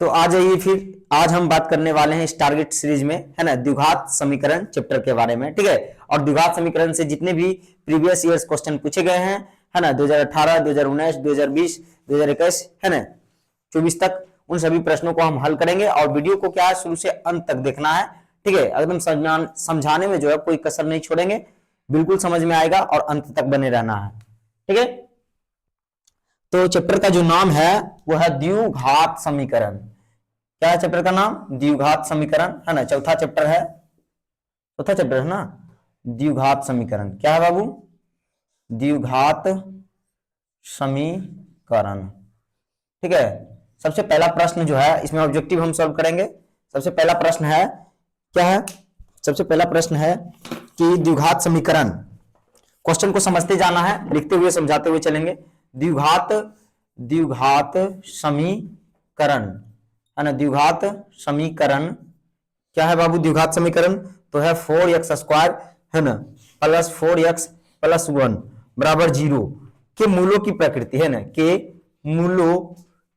तो आ जाइए फिर। आज हम बात करने वाले हैं इस टारगेट सीरीज में, है ना, द्विघात समीकरण चैप्टर के बारे में, ठीक है। और द्विघात समीकरण से जितने भी प्रीवियस ईयर्स क्वेश्चन पूछे गए हैं, है ना, 2018, 2019, 2020, 2021, है ना, 24 तक, उन सभी प्रश्नों को हम हल करेंगे। और वीडियो को क्या है, शुरू से अंत तक देखना है, ठीक है। एकदम समझाने में जो है कोई कसर नहीं छोड़ेंगे, बिल्कुल समझ में आएगा और अंत तक बने रहना है, ठीक है। तो चैप्टर का जो नाम है वो है द्विघात समीकरण। क्या है चैप्टर का नाम? द्विघात समीकरण, है ना, चौथा चैप्टर है, चौथा चैप्टर है ना, द्विघात समीकरण। क्या है बाबू? द्विघात समीकरण, ठीक है। सबसे पहला प्रश्न जो है इसमें ऑब्जेक्टिव हम सॉल्व करेंगे। सबसे पहला प्रश्न है, क्या है? सबसे पहला प्रश्न है कि द्विघात समीकरण, क्वेश्चन को समझते जाना है, लिखते हुए समझाते हुए चलेंगे। द्विघात समीकरण, है ना, द्विघात समीकरण क्या है बाबू? द्विघात समीकरण तो है 4x², है ना, प्लस 4x प्लस 1 बराबर 0 के मूलों की प्रकृति, है ना, के मूलों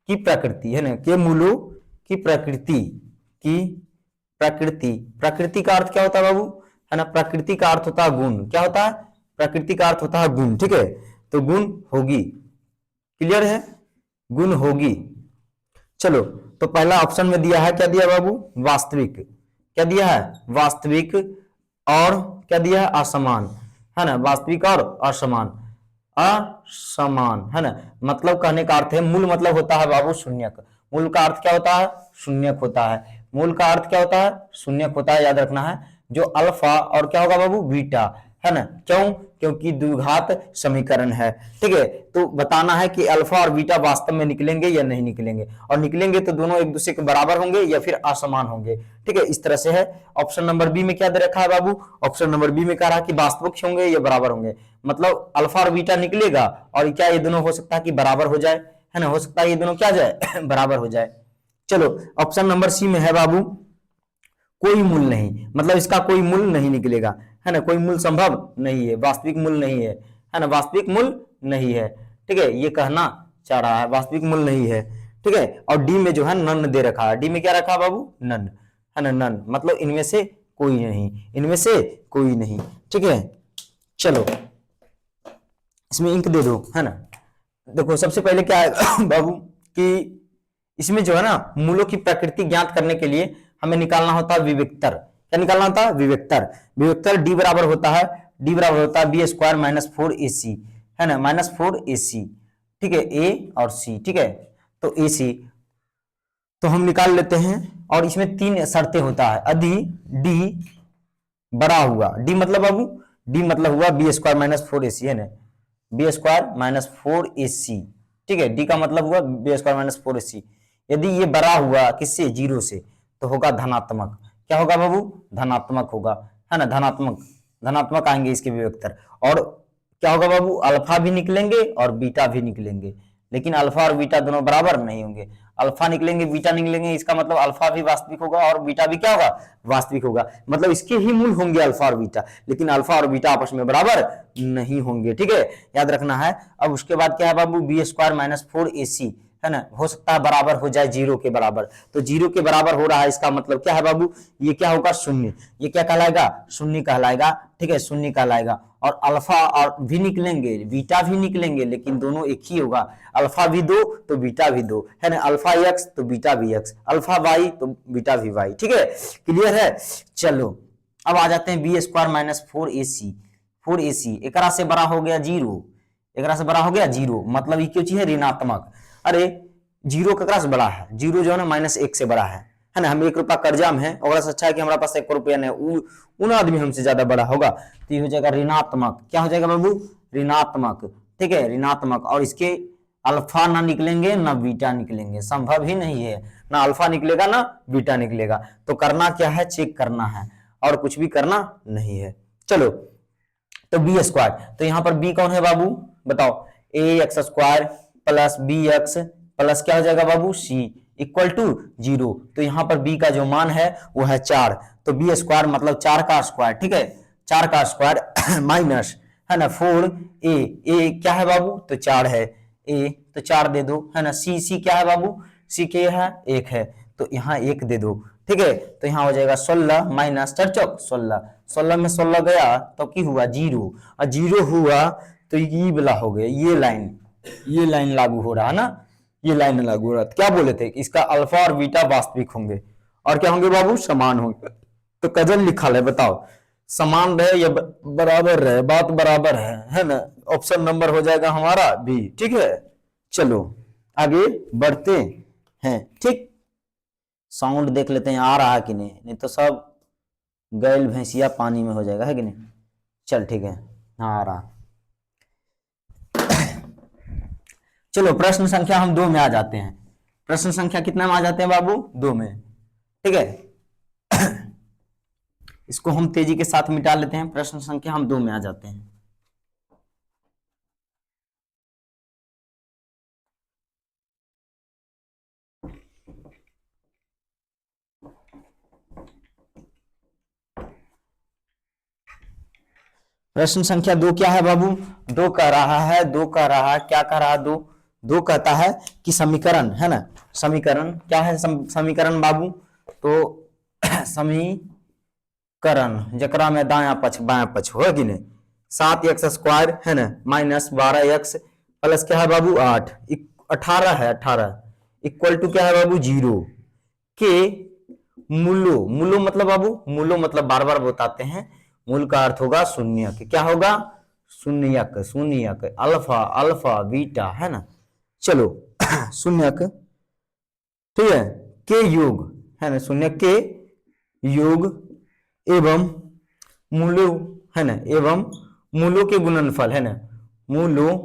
की प्रकृति, है ना, के मूलों की प्रकृति प्रकृति का अर्थ क्या होता है बाबू? है ना, प्रकृति का अर्थ होता है गुण। क्या होता है? प्रकृति का अर्थ होता है गुण, ठीक है। तो गुण होगी, क्लियर है, गुण होगी। चलो, तो पहला ऑप्शन में दिया है, क्या दिया बाबू? वास्तविक। क्या दिया है? वास्तविक। और क्या दिया है? असमान, है ना, वास्तविक और असमान, असमान, है ना। मतलब कहने का अर्थ है, मूल मतलब होता है बाबू शून्यक। मूल का अर्थ क्या होता है? शून्यक होता है। मूल का अर्थ क्या होता है? शून्यक होता है, याद रखना है। जो अल्फा और क्या होगा बाबू? बीटा, है ना। क्यों? क्योंकि द्विघात समीकरण है, ठीक है। तो बताना है कि अल्फा और बीटा वास्तव में निकलेंगे या नहीं निकलेंगे, और निकलेंगे तो दोनों एक दूसरे के बराबर होंगे या फिर असमान होंगे, ठीक है। इस तरह से है। ऑप्शन नंबर बी में क्या दे रखा है बाबू? ऑप्शन नंबर बी में कह रहा है कि वास्तविक होंगे या बराबर होंगे, मतलब अल्फा और बीटा निकलेगा, और क्या ये दोनों हो सकता है कि बराबर हो जाए, है ना, हो सकता है ये दोनों क्या जाए बराबर हो जाए। चलो, ऑप्शन नंबर सी में है बाबू कोई मूल नहीं, मतलब इसका कोई मूल नहीं निकलेगा, है ना, कोई मूल संभव नहीं है, वास्तविक मूल नहीं है ना, वास्तविक मूल नहीं है, ठीक है। ये कहना चाह रहा है वास्तविक मूल नहीं है, ठीक है। और डी में जो है नन दे रखा है। डी में क्या रखा है बाबू? नन, है ना, नन मतलब इनमें से कोई नहीं, इनमें से कोई नहीं, ठीक है। चलो, इसमें इंक दे दो, है ना। देखो, सबसे पहले क्या है बाबू कि इसमें जो है ना, मूलों की प्रकृति ज्ञात करने के लिए हमें निकालना होता है विविक्तर। क्या निकालना होता है? विविक्तर। विविक्तर डी बराबर होता है, डी बराबर होता है b² माइनस 4ac, है ना, माइनस 4ac, ठीक है, ए और सी, ठीक है। तो ac तो हम निकाल लेते हैं, और इसमें 3 शर्तें होता है। यदि डी बड़ा हुआ, डी मतलब बाबू, डी मतलब हुआ b² माइनस 4ac, है ना, b² माइनस 4ac, ठीक है। डी का मतलब हुआ b² माइनस 4ac। यदि ये बड़ा हुआ किससे? 0 से, तो होगा धनात्मक। क्या होगा बाबू? धनात्मक होगा, है ना, धनात्मक, धनात्मक आएंगे इसके विवेक्तर। और क्या होगा बाबू? अल्फा भी निकलेंगे और बीटा भी निकलेंगे, लेकिन अल्फा और बीटा दोनों बराबर नहीं होंगे। अल्फा निकलेंगे, बीटा निकलेंगे, इसका मतलब अल्फा भी वास्तविक होगा और बीटा भी क्या होगा? वास्तविक होगा। मतलब इसके ही मूल होंगे अल्फा और बीटा, लेकिन अल्फा और बीटा आपस में बराबर नहीं होंगे, ठीक है, याद रखना है। अब उसके बाद क्या है बाबू? b² माइनस 4ac, है ना, हो सकता है बराबर हो जाए 0 के बराबर। तो 0 के बराबर हो रहा है, इसका मतलब क्या है बाबू? ये क्या होगा? शून्य। ये क्या कहलाएगा? शून्य कहलाएगा, ठीक है, शून्य कहलाएगा। और अल्फा और भी निकलेंगे, बीटा भी निकलेंगे, लेकिन दोनों एक ही होगा। अल्फा भी 2 तो बीटा भी 2, है ना, अल्फा x तो बीटा भी x, अल्फा y तो बीटा भी y, ठीक है, क्लियर है। चलो, अब आ जाते हैं b² माइनस 4ac। 4ac एकरा से बड़ा हो गया 0, एकरा से बड़ा हो गया 0, मतलब ये क्यों चीज है? ऋणात्मक। अरे 0 केकरा से बड़ा है? 0 जो है ना -1 से बड़ा है ना। हम 1 रुपया कर्जा में है, और अच्छा है कि हमारे पास 1 रुपया नहीं, उन आदमी हमसे ज्यादा बड़ा होगा, तो ये हो जाएगा ऋणात्मक। क्या हो जाएगा बाबू? ऋणात्मक, ठीक है, ऋणात्मक। और इसके अल्फा ना निकलेंगे ना बीटा निकलेंगे, संभव ही नहीं है, ना अल्फा निकलेगा ना बीटा निकलेगा। तो करना क्या है? चेक करना है, और कुछ भी करना नहीं है। चलो, तो b², तो यहां पर b कौन है बाबू? बताओ, ax² प्लस bx प्लस क्या हो जाएगा बाबू? c equal to 0। तो यहां पर b का जो मान है वो है 4, तो b² मतलब 4 का स्क्वायर, ठीक है, 4 का स्क्वायर माइनस, है ना, 4a, a क्या है बाबू? तो 4 है, a तो 4 दे दो, है ना। c क्या है बाबू? सी के है 1 है, तो यहाँ 1 दे दो, ठीक है। तो यहाँ हो जाएगा 16 माइनस 4 चौक 16, 16 में 16 गया तो की हुआ 0, और 0 हुआ तो ये वाला हो गया, ये लाइन लागू हो रहा है ना, ये लाइन लागू हो रहा है। तो क्या बोले थे, इसका अल्फा और बीटा वास्तविक होंगे, और क्या होंगे बाबू, समान होंगे। तो कजन लिखा है, बताओ समान रहे या बराबर रहे, बात बराबर है ना। ऑप्शन नंबर हो जाएगा हमारा बी, ठीक है। चलो आगे बढ़ते हैं, ठीक। साउंड देख लेते हैं आ रहा है कि नहीं, नहीं तो सब गैल भैंसिया पानी में हो जाएगा, है कि नहीं। चल ठीक है, हाँ आ रहा। चलो प्रश्न संख्या हम 2 में आ जाते हैं। प्रश्न संख्या कितना में आ जाते हैं बाबू, 2 में, ठीक है। इसको हम तेजी के साथ मिटा लेते हैं। प्रश्न संख्या हम 2 में आ जाते हैं। प्रश्न संख्या 2 क्या है बाबू, 2 कह रहा है, 2 कह रहा है, क्या कह रहा है, 2 कहता है कि समीकरण है ना, समीकरण क्या है, समीकरण बाबू, तो समीकरण जकरा में दाया पक्ष बाया पक्ष हो कि नहीं, 7x स्क्वायर है ना माइनस 12x प्लस क्या है बाबू 8 18 है, 18 इक्वल टू क्या है बाबू 0 के मूलो, मूलो मतलब बाबू, मूलो मतलब बार बार बताते हैं, मूल का अर्थ होगा शून्यक, क्या होगा शून्यक, शून्यक अल्फा अल्फा बीटा है ना। चलो शून्यक, ठीक है, के योग है ना, शून्यक के योग एवं मूलों है ना, एवं मूलों के गुणनफल है ना, मूलों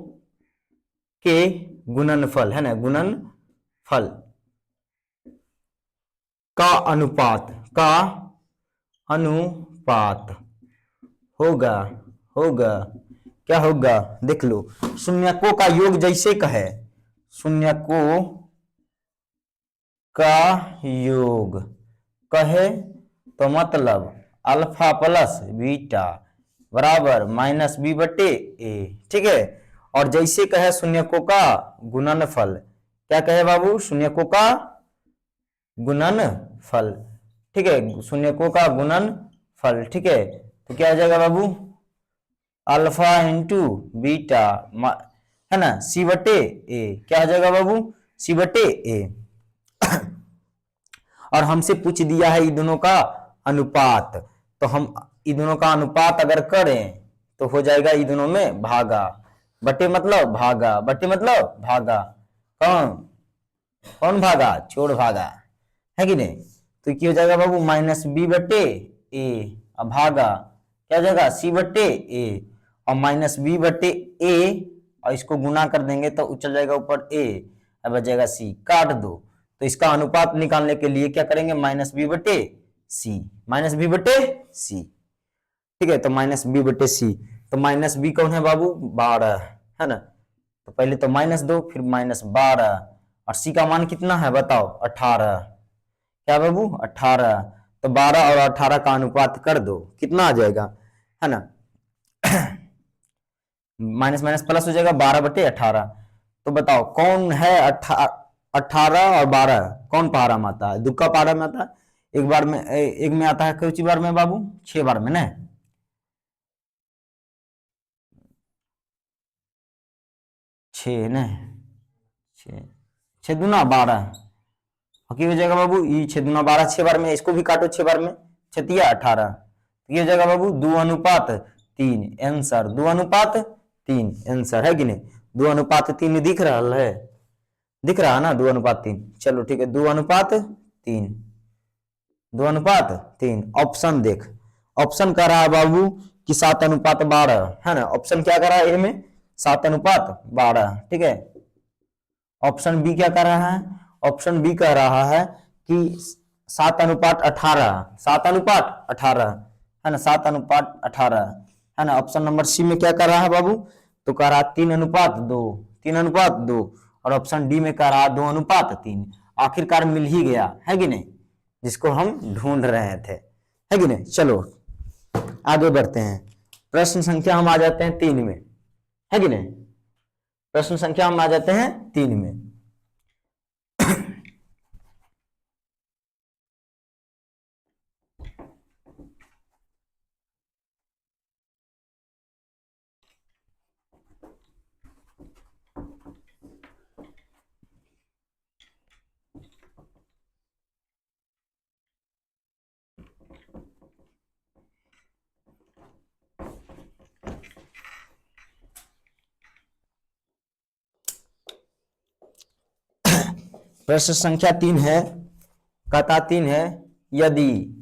के गुणनफल है ना, गुणनफल का अनुपात, का अनुपात होगा, होगा क्या होगा, देख लो शून्यकों का योग जैसे कहे, शून्यकों का योग कहे तो मतलब अल्फा प्लस बीटा बराबर माइनस बी बटे ए, ठीक है। और जैसे कहे शून्यकों का गुणनफल, क्या कहे बाबू, शून्यकों का गुणनफल, ठीक है, शून्यकों का गुणनफल, ठीक है। तो क्या हो जाएगा बाबू, अल्फा इंटू बीटा है ना सी बटे ए, क्या हो जाएगा बाबू सी बटे ए। और हमसे पूछ दिया है इन दोनों का अनुपात, तो हम इन दोनों का अनुपात अगर करें तो हो जाएगा इन दोनों में भागा, बटे मतलब भागा, बटे मतलब भागा, कौन कौन भागा, चोर भागा, है कि नहीं। तो क्या हो जाएगा बाबू माइनस बी बटे ए, अब भागा क्या हो जाएगा सी बटे ए, और माइनस बी बटे ए, और इसको गुना कर देंगे तो उछल जाएगा ऊपर ए, अब बच जाएगा सी, काट दो। तो इसका अनुपात निकालने के लिए क्या करेंगे, माइनस बी बटे सी, माइनस बी बटे सी, ठीक है। तो माइनस बी बटे सी, तो माइनस बी कौन है बाबू 12 है ना, तो पहले तो माइनस दो फिर माइनस 12, और सी का मान कितना है बताओ 18, क्या बाबू 18, तो 12 और 18 का अनुपात कर दो कितना आ जाएगा, है ना माइनस माइनस प्लस हो जाएगा 12 बटे 18। तो बताओ कौन है 18 और 12 कौन पारा में आता है, दुक्का पारा में आता है, एक बार में एक में आता है, कुछ बार में बाबू 6 बार में ना, 6 न 6 दूना 12, की हो जाएगा बाबू ये 6 दूना 12, 6 बार में, इसको भी काटो 6 बार में, 6 18, ये हो जाएगा बाबू 2 अनुपात 3 आंसर, 2 अनुपात 3 आंसर, है कि नहीं। 2 अनुपात 3 दिख रहा है, दिख रहा है ना 2 अनुपात 3, चलो ठीक है 2 अनुपात 3, 2 अनुपात 3। ऑप्शन देख, ऑप्शन कह रहा है बाबू कि 7 अनुपात 12 है ना, ऑप्शन क्या कर रहा है ए में 7 अनुपात 12, ठीक है। ऑप्शन बी क्या कर रहा है, ऑप्शन बी कह रहा है कि 7 अनुपात 18, 7 अनुपात 18 है ना, 7 अनुपात 18 है ना। ऑप्शन नंबर सी में क्या कर रहा है बाबू, तो कह रहा है 3 अनुपात 2, 3 अनुपात 2, और ऑप्शन डी में कह रहा है 2 अनुपात 3। आखिरकार मिल ही गया, है कि नहीं, जिसको हम ढूंढ रहे थे, है कि नहीं। चलो आगे बढ़ते हैं, प्रश्न संख्या हम आ जाते हैं 3 में, है कि नहीं, प्रश्न संख्या हम आ जाते हैं 3 में। प्रश्न संख्या 3 है, कथा 3 है, यदि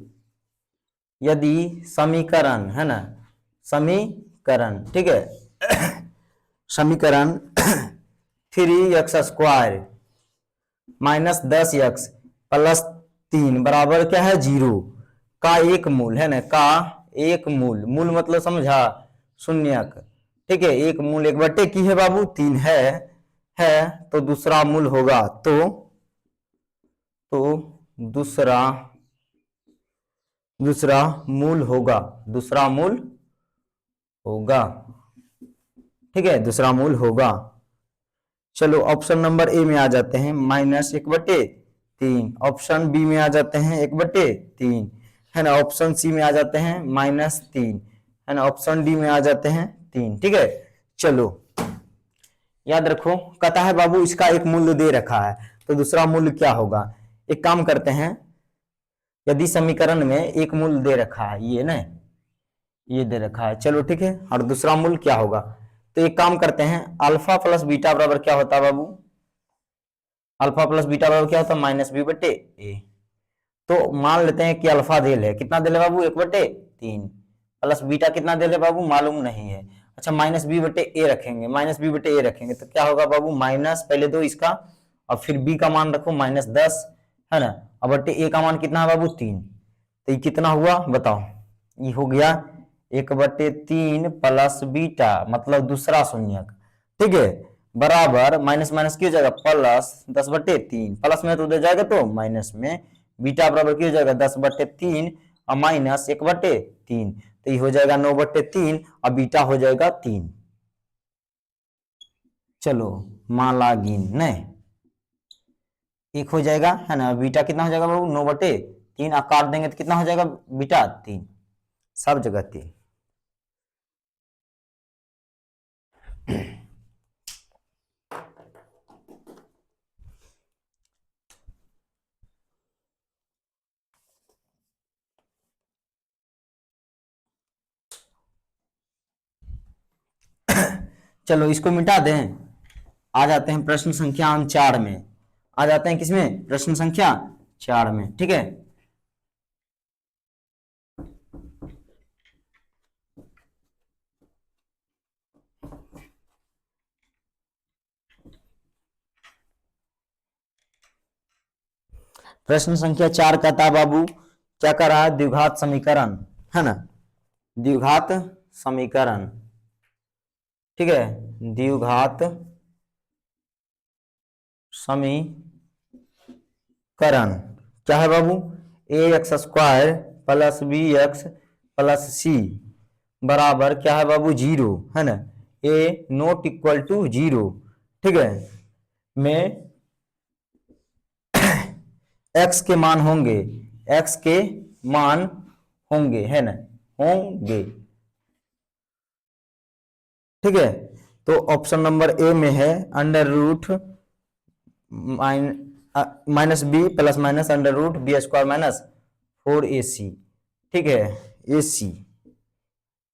यदि समीकरण है ना, समीकरण, ठीक है, समीकरण 3x² माइनस 10x प्लस 3 बराबर क्या है 0 का एक मूल है ना, का एक मूल, मूल मतलब समझा, शून्यक, ठीक है, एक मूल 1/, की है बाबू 3 है तो दूसरा मूल होगा, तो दूसरा मूल होगा, दूसरा मूल होगा, ठीक है, दूसरा मूल होगा। चलो ऑप्शन नंबर ए में आ जाते हैं, -1/3, ऑप्शन बी में आ जाते हैं 1/3 है ना, ऑप्शन सी में आ जाते हैं -3 है ना, ऑप्शन डी में आ जाते हैं 3, ठीक है। चलो याद रखो, कहता है बाबू इसका एक मूल्य दे रखा है, तो दूसरा मूल्य क्या होगा। एक काम करते हैं, यदि समीकरण में एक मूल्य दे रखा है, ये ना, ये दे रखा है, चलो ठीक है, और दूसरा मूल्य क्या होगा, तो एक काम करते हैं, अल्फा प्लस बीटा बराबर क्या होता है बाबू, अल्फा प्लस बीटा बराबर क्या होता है -b/a। तो मान लेते हैं कि अल्फा दिल है, कितना दिल है बाबू 1/3, प्लस बीटा कितना दिल है बाबू मालूम नहीं है, अच्छा -b/a रखेंगे, -b/a रखेंगे तो क्या होगा बाबू, माइनस पहले दो इसका और फिर b का मान रखो -10 है ना, और बटे a का मान कितना है बाबू 3, तो ये कितना हुआ बताओ, ये हो गया 1/3 प्लस बीटा मतलब दूसरा शून्यक, ठीक है, बराबर माइनस माइनस क्या हो जाएगा प्लस 10/3, प्लस में तो दे जाएगा तो माइनस में, बीटा बराबर क्या हो जाएगा 10/3 और माइनस 1/3, तो ये हो जाएगा 9/3 और बीटा हो जाएगा 3। चलो माला गिन नहीं, एक हो जाएगा है ना, बीटा कितना हो जाएगा बाबू 9/3 और काट देंगे तो कितना हो जाएगा बीटा 3, सब जगह 3। चलो इसको मिटा दें, आ जाते हैं प्रश्न संख्या 4 में, आ जाते हैं किसमें, प्रश्न संख्या 4 में, ठीक है। प्रश्न संख्या 4 कहता है बाबू क्या कर रहा है, द्विघात समीकरण है ना, द्विघात समीकरण, ठीक है, द्विघात समीकरण क्या है बाबू, ax² plus bx plus c बराबर क्या है बाबू 0 है ना, a नॉट इक्वल टू 0, ठीक है, में x के मान होंगे, x के मान होंगे है ना, होंगे, ठीक है। तो ऑप्शन नंबर ए में है √ -b plus minus √b² minus 4ac, ठीक है, ac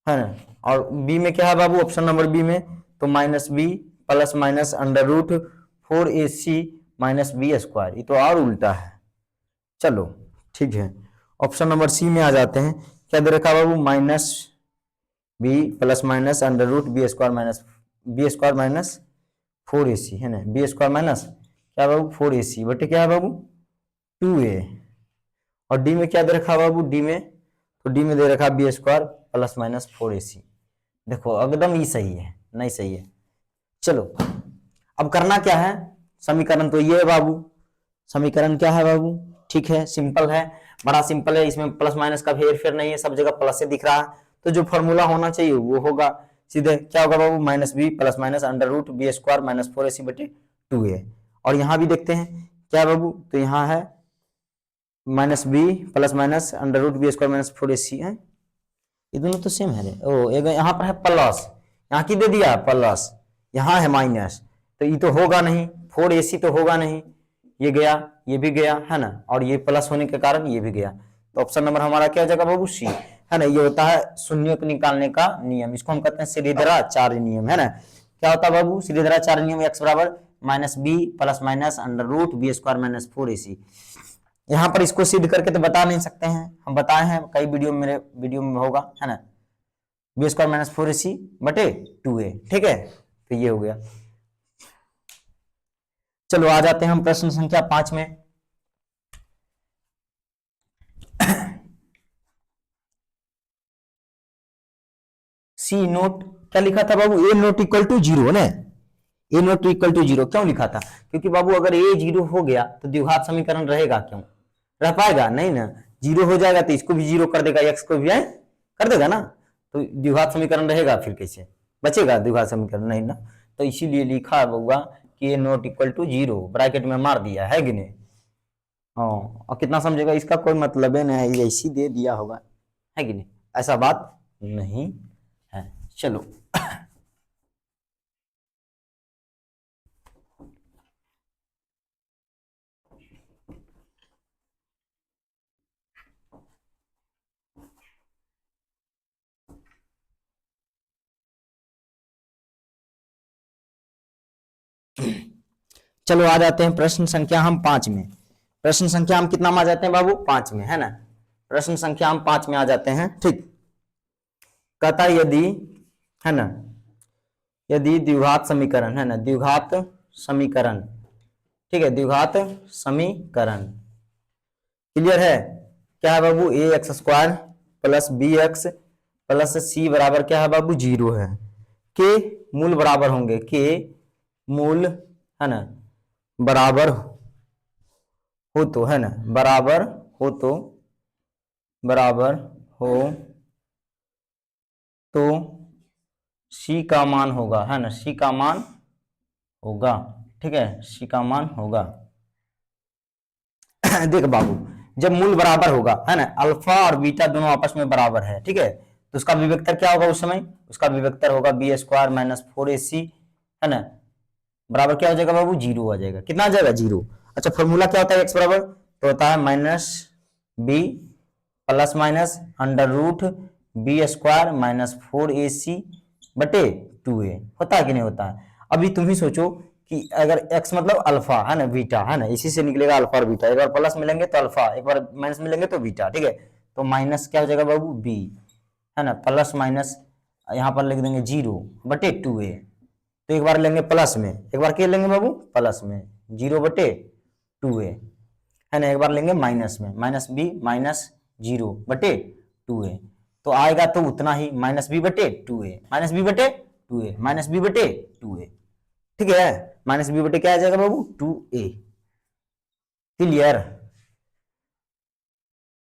है ना, और बी में क्या है बाबू, ऑप्शन नंबर बी में तो -b plus minus √4ac minus b², ये तो और उल्टा है। चलो ठीक है, ऑप्शन नंबर सी में आ जाते हैं, क्या दे रखा बाबू -b plus minus √b² minus b² minus 4ac है ना, b² माइनस क्या बाबू 4ac बटे क्या है बाबू 2a, और डी में क्या दे रखा बाबू, डी में तो डी में दे रखा b² प्लस माइनस 4ac, देखो एकदम ही सही है, नहीं सही है। चलो अब करना क्या है, समीकरण तो ये है बाबू, समीकरण क्या है बाबू, ठीक है, सिंपल है, बड़ा सिंपल है, इसमें प्लस माइनस का हेर फेर नहीं है, सब जगह प्लस से दिख रहा है, तो जो फॉर्मूला होना चाहिए वो होगा, सीधे क्या होगा बाबू -b plus minus √b² minus 4ac बटे 2a, और यहाँ भी देखते हैं क्या बाबू, तो यहाँ है -b plus minus √b² minus 4ac है, ये दोनों तो सेम है रे, ओ यहाँ पर है प्लस, यहाँ की दे दिया प्लस, यहाँ है माइनस, तो ये तो होगा नहीं, 4ac तो होगा नहीं, ये गया, ये भी गया है ना, और ये प्लस होने के कारण ये भी गया, तो ऑप्शन नंबर हमारा क्या हो जाएगा बाबू सी है ना, ये होता है शून्य को निकालने का नियम, इसको हम कहते हैं श्रीधराचार्य नियम है ना, क्या होता है बाबू श्रीधराचार्य नियम, x बराबर minus B plus minus under root B square minus 4ac। यहाँ पर इसको सिद्ध करके तो बता नहीं सकते हैं, हम बताए हैं कई वीडियो, मेरे वीडियो में होगा, है ना, बी स्क्वायर माइनस 4ac बटे 2a। ठीक है, तो ये हो गया। चलो आ जाते हैं हम प्रश्न संख्या 5 में। सी नोट क्या लिखा था बाबू, ए नोट इक्वल टू 0 ना, ए नोट इक्वल टू 0 क्यों लिखा था? क्योंकि बाबू अगर ए 0 हो गया तो द्विघात समीकरण रहेगा क्यों, रह पाएगा नहीं ना, 0 हो जाएगा तो इसको भी 0 कर देगा, एक्स को भी कर देगा ना, तो द्विघात समीकरण रहेगा, फिर कैसे बचेगा द्विघात समीकरण, नहीं ना। तो इसीलिए लिखा होगा कि ए नोट इक्वल टू 0, ब्रैकेट में मार दिया है कि नहीं। हाँ, और कितना समझेगा इसका कोई मतलब है नहीं, ऐसी दे दिया होगा, है कि नहीं, ऐसा बात नहीं है। चलो चलो आ जाते हैं प्रश्न संख्या हम 5 में। प्रश्न संख्या हम कितना में आ जाते हैं बाबू, 5 में, है ना। प्रश्न संख्या हम 5 में आ जाते हैं। ठीक, कहता यदि, है ना, यदि द्विघात समीकरण, है ना, द्विघात समीकरण, ठीक है, द्विघात समीकरण क्लियर है, क्या है बाबू, A X square plus B X plus C बराबर क्या है बाबू, 0 है, के मूल बराबर होंगे, के मूल, है ना, बराबर हो तो, है ना, बराबर हो तो, बराबर हो तो सी का मान होगा, है ना, सी का मान होगा। ठीक है, सी का मान होगा। देख बाबू, जब मूल बराबर होगा, है ना, अल्फा और बीटा दोनों आपस में बराबर है, ठीक है, तो उसका विवेक्तर क्या होगा उस समय, उसका विवेक्तर होगा बी स्क्वायर माइनस 4ac, है ना, बराबर क्या हो जाएगा बाबू, 0 आ जाएगा। कितना आ जाएगा, 0। अच्छा, फॉर्मूला क्या होता है एक्स बराबर, तो होता है minus B plus minus under root B square minus 4ac बटे 2a, होता है कि नहीं होता है। अभी तुम ही सोचो कि अगर x मतलब अल्फा, है ना, बीटा, है ना, इसी से निकलेगा अल्फा और बीटा, एक बार प्लस मिलेंगे तो अल्फा, एक बार माइनस मिलेंगे तो बीटा, ठीक है, तो माइनस क्या हो जाएगा बाबू, b, है ना, प्लस माइनस यहाँ पर लिख देंगे 0 बटे 2a, तो एक बार लेंगे प्लस में, एक बार क्या लेंगे बाबू, प्लस में 0 बटे 2a, है ना, एक बार लेंगे माइनस में, माइनस बी माइनस 0 बटे 2a, तो आएगा तो उतना ही, माइनस बी बटे 2a, माइनस बी बटे 2a, माइनस बी बटे 2a, ठीक है, माइनस बी बटे क्या आ जाएगा बाबू, 2a। क्लियर,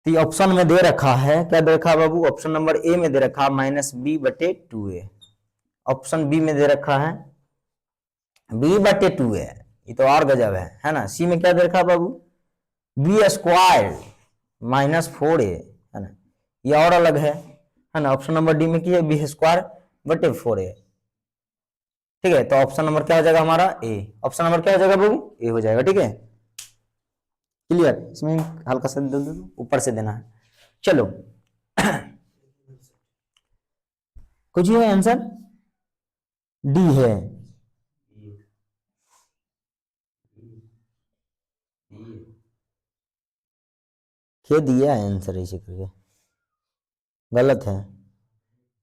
तो ऑप्शन में दे रखा है, क्या दे रखा बाबू, ऑप्शन नंबर ए में दे रखा माइनस बी बटे 2a, ऑप्शन बी में दे रखा है बी बटे 2a, ये तो और गजब है ना। सी में क्या दे रखा बाबू, बी स्क्वायर माइनस 4a, है ना, ये और अलग है ना। ऑप्शन नंबर डी में क्या है, बी स्क्वायर बटे 4a, ठीक है, तो ऑप्शन नंबर क्या हो जाएगा हमारा, ए, ऑप्शन नंबर क्या हो जाएगा बाबू, ए हो जाएगा। ठीक है, क्लियर, इसमें हल्का सा दे दो, ऊपर से देना है। चलो कुछ ही है आंसर, डी है, क्या दिया है आंसर ऐसे करके, गलत है,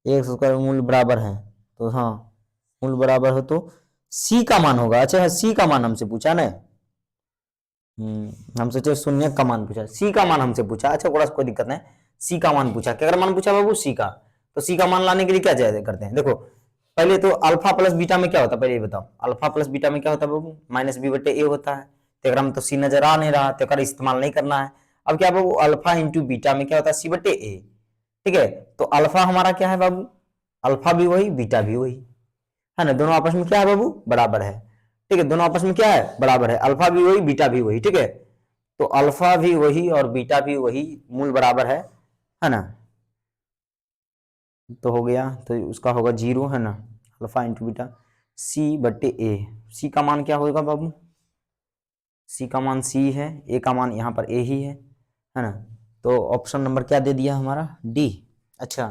एक स्क्वायर मूल बराबर है, तो हाँ, मूल बराबर हो तो सी का मान होगा। अच्छा, सी का मान हमसे पूछा ना, हम सोचे शून्य का मान पूछा, सी का मान हमसे पूछा। अच्छा, कोई दिक्कत नहीं, सी का मान पूछा, क्या मान पूछा बाबू, सी का, तो सी का मान लाने के लिए क्या चाहिए करते हैं, देखो पहले तो अल्फा प्लस बीटा में क्या होता है, पहले ये बताओ, अल्फा प्लस बीटा में क्या होता है बाबू, माइनस बी बटे ए होता है, तो में तो सी नजर आ नहीं रहा, तो इस्तेमाल नहीं करना है। अब क्या बाबू, अल्फा इंटू बीटा में क्या होता है, सी बटे ए, ठीक है, तो अल्फा हमारा क्या है बाबू, अल्फा भी वही बीटा भी वही, है ना, दोनों आपस में क्या है बाबू, बराबर है, ठीक है, दोनों आपस में क्या है, बराबर है, अल्फा भी वही बीटा भी वही, ठीक है, तो अल्फा भी वही और बीटा भी वही, मूल बराबर है ना, तो हो गया, तो उसका होगा 0, है ना, अल्फा इंटू बीटा सी बटे ए, सी का मान क्या होगा बाबू, सी का मान सी है, ए का मान यहाँ पर ए ही है ना, तो ऑप्शन नंबर क्या दे दिया हमारा, डी। अच्छा,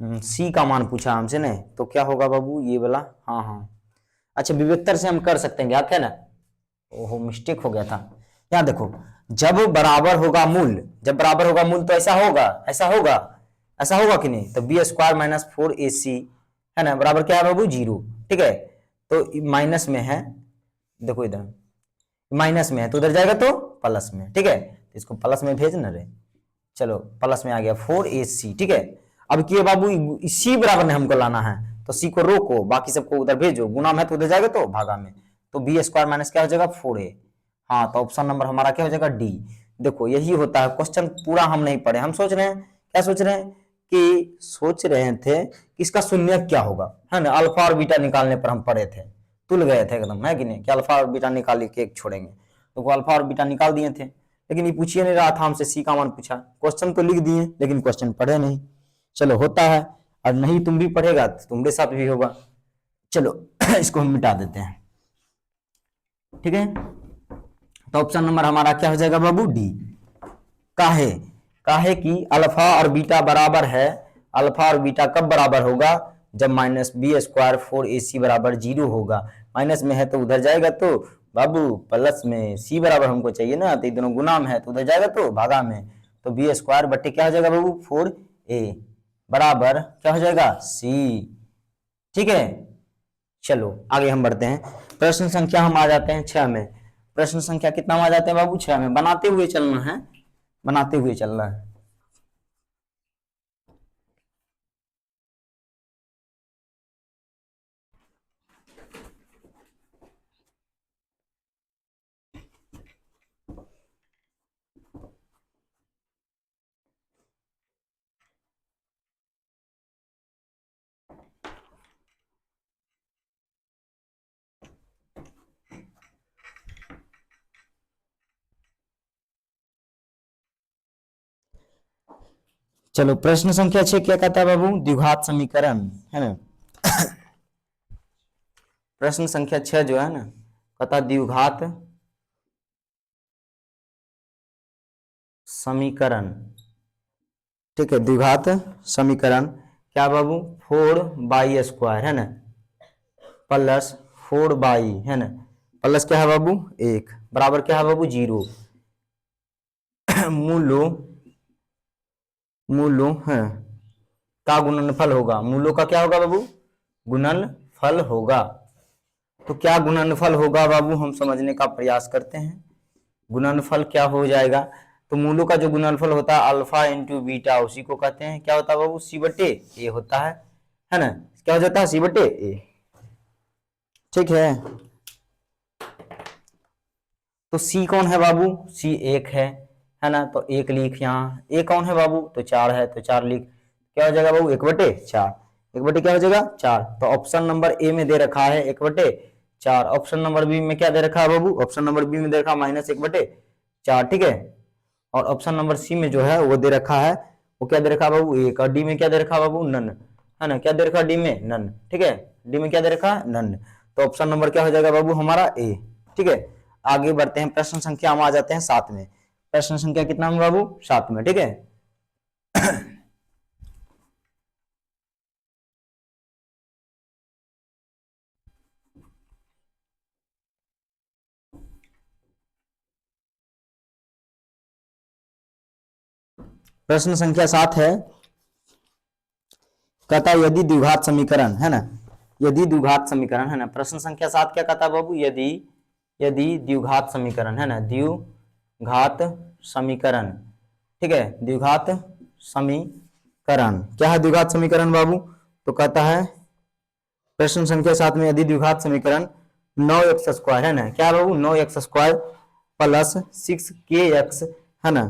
सी का मान पूछा हमसे ने, तो क्या होगा बाबू, ये वाला, हाँ हाँ, अच्छा विवेक्तर से हम कर सकते हैं, ज्ञात है ना। ओहो मिस्टेक हो गया था। यहाँ देखो, जब बराबर होगा मूल, जब बराबर होगा मूल तो ऐसा होगा, ऐसा होगा, ऐसा होगा कि नहीं। तो बी स्क्वायर माइनस 4ac है ना, बराबर क्या है बाबू, 0। ठीक है, तो माइनस में है, देखो इधर माइनस में है तो उधर जाएगा तो प्लस में। ठीक है, तो इसको प्लस में भेज ना रे, चलो प्लस में आ गया 4ac। ठीक है, अब किए बाबू इसी बराबर ने हमको लाना है, तो सी को रोको, बाकी सबको उधर भेजो, गुना में है तो उधर जाएगा तो भागा में, तो बी स्क्वायर माइनस क्या हो जाएगा 4a। हाँ, तो ऑप्शन नंबर हमारा क्या हो जाएगा डी। देखो यही होता है, क्वेश्चन पूरा हम नहीं पढ़े, हम सोच रहे हैं, क्या सोच रहे हैं कि सोच रहे थे कि इसका शून्य क्या होगा, है ना, अल्फा और बीटा निकालने पर हम पढ़े थे, तुल गए थे एकदम, है कि नहीं, कि अल्फा और बीटा निकाल के एक छोड़ेंगे, तो वो अल्फा और बीटा निकाल दिए थे। लेकिन ये पूछिए नहीं रहा था हमसे, सी का मान पूछा, क्वेश्चन तो लिख दिए लेकिन क्वेश्चन पढ़े नहीं। चलो होता है, और नहीं तुम भी पढ़ेगा तो तुम्हारे साथ भी होगा। चलो इसको हम मिटा देते हैं। ठीक है, तो ऑप्शन नंबर हमारा क्या हो जाएगा बाबू, डी। काहे, काहे कि अल्फा और बीटा बराबर है, अल्फा और बीटा कब बराबर होगा, जब माइनस बी स्क्वायर 4ac बराबर 0 होगा। माइनस में है तो उधर जाएगा तो बाबू प्लस में, सी बराबर हमको चाहिए ना, तो दोनों गुना में है तो उधर जाएगा तो भागा में, तो बी स्क्वायर बट्टे क्या हो जाएगा बाबू 4a बराबर क्या हो जाएगा सी। ठीक है, चलो आगे हम बढ़ते हैं। प्रश्न संख्या हम आ जाते हैं 6 में। प्रश्न संख्या कितना में आ जाते हैं बाबू, 6 में। बनाते हुए चलना है, बनाते हुए चलना है। चलो प्रश्न संख्या 6 क्या कहता है बाबू, द्विघात समीकरण, है ना। प्रश्न संख्या 6 जो है ना, कहता द्विघात समीकरण। ठीक है, द्विघात समीकरण क्या बाबू, 4y² है ना, प्लस 4y है ना, प्लस क्या है बाबू 1 बराबर क्या है बाबू 0। मूलो, मूलो है का गुणनफल होगा, मूलों का क्या होगा बाबू, गुणनफल होगा। तो क्या गुणनफल होगा बाबू, हम समझने का प्रयास करते हैं। गुणनफल क्या हो जाएगा, तो मूलों का जो गुणनफल होता है अल्फा इंटू बीटा, उसी को कहते हैं क्या होता है बाबू, सी बटे ए होता है ना, क्या हो जाता है सी बटे ए। ठीक है, तो सी कौन है बाबू, सी 1 है ना, तो 1 लिख, यहाँ ए कौन है बाबू, तो 4 है तो 4 लिख, क्या हो जाएगा बाबू 1/4, 1 बटे क्या हो जाएगा 4। तो ऑप्शन नंबर ए में दे रखा है 1/4, ऑप्शन नंबर बी में क्या दे रखा है बाबू, ऑप्शन नंबर बी में दे रखा है -1/4। ठीक है, और ऑप्शन नंबर सी में जो है वो दे रखा है, वो क्या दे रखा है बाबू 1, और डी में क्या दे रखा है बाबू नन, है ना, क्या दे रखा है डी में नन। ठीक है, डी में क्या दे रखा है नन, तो ऑप्शन नंबर क्या हो जाएगा बाबू हमारा ए। ठीक है, आगे बढ़ते हैं, प्रश्न संख्या हम आ जाते हैं 7 में। प्रश्न संख्या कितना में बाबू, 7 में। ठीक है, प्रश्न संख्या 7 है, कहता है यदि द्विघात समीकरण, है ना, यदि द्विघात समीकरण, है ना। प्रश्न संख्या 7 क्या कहता है बाबू, यदि, यदि द्विघात समीकरण, है ना, द्विघात समीकरण। ठीक है, द्विघात समीकरण क्या है, द्विघात समीकरण बाबू, तो कहता है प्रश्न संख्या 7 में यदि द्विघात समीकरण 9x² है ना, क्या बाबू 9x² प्लस 6kx है ना,